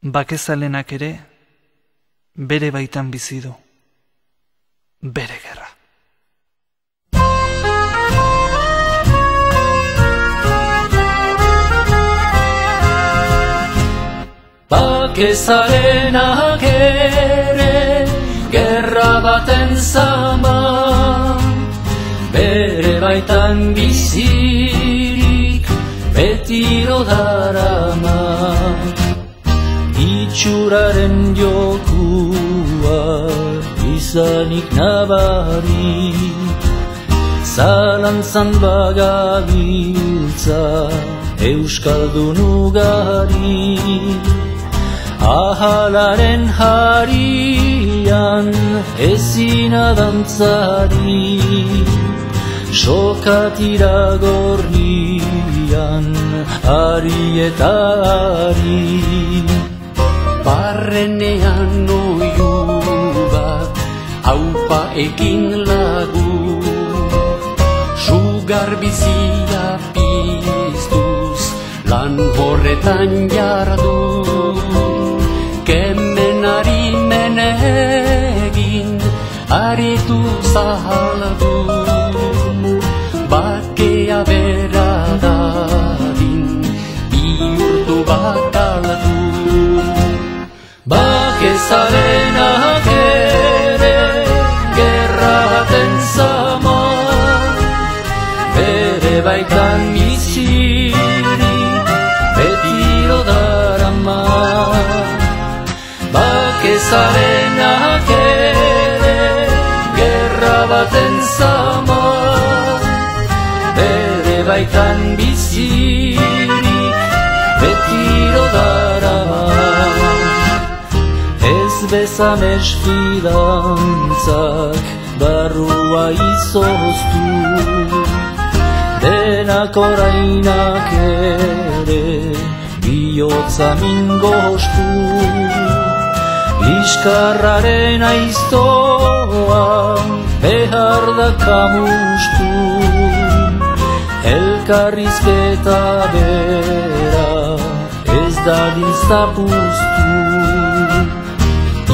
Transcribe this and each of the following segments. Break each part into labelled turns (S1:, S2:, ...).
S1: bakezalenak ere bere baitan bizi du, bere gerra.
S2: Bakezalenak ere gerra baten zama, bere baitan bizirik betiro darama. Itxuraren jokua izanik nabari, zalantzan bagabiltza euskaldun ugari. Ahalaren harian ezin adantzari, sokatira gorrian ari eta ari. Barrenean oiu bat haupa ekin lagu, sugar bizia piztuz lan horretan jardu. Kemenari menegin aritu zahaldu, bakea bera dadin bihurtu bakaldu. Bakezalenak ere gerra baten zama, bere baitan bizirik betiro darama. Bakezalenak ere gerra baten zama, bere baitan bizirik betiro darama. Ez bezan esfidantzak barrua izoztu, denak orainak ere bihotza mingostu. Liskarraren aiztoa behar da kamustu, elkarrizketa bera ez dadin zapuztu.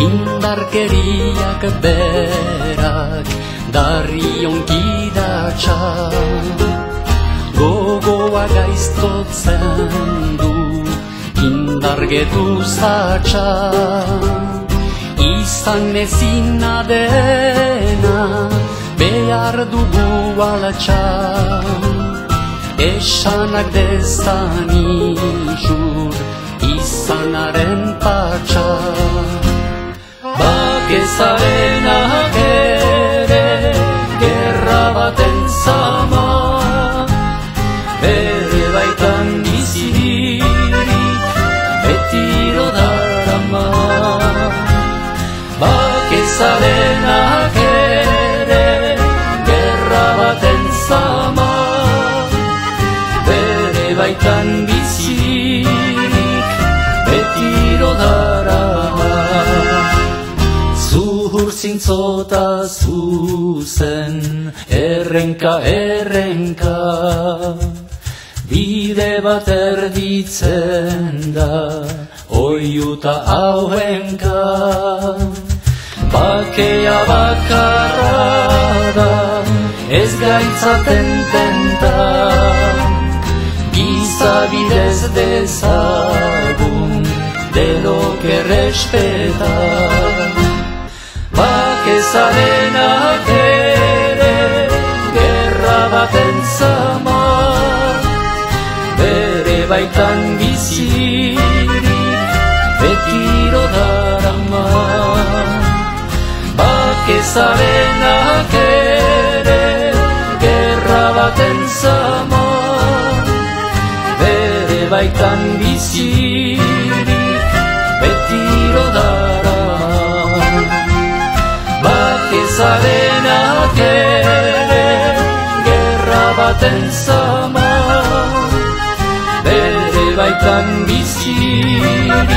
S2: Indarkeriak berak darrionki datxa, gogoa gaiztotzen du indargetu zatxa. Izan ezina dena behar dugu alatxa, esanak dezan izur izanaren patxa. Bakezalenak ere gerra baten zama, bere baitan bizirik betiro darama. Bakezalenak ere gerra baten zama, bere baitan bizirik betiro darama. Zuhur zintzota zuzen errenka errenka, bide bat erditzen da oiuta hauenka. Bakea bakarra da ez gaitzaten tenta, giza bidez dezagun denok errespeta. Bakezalenak ere gerra baten zama, bere baitan bizirik betiro darama. Bakezalenak ere gerra baten zama, bere baitan bizirik betiro darama. Bakezalenak ere gerra baten zama, bere baitan bizirik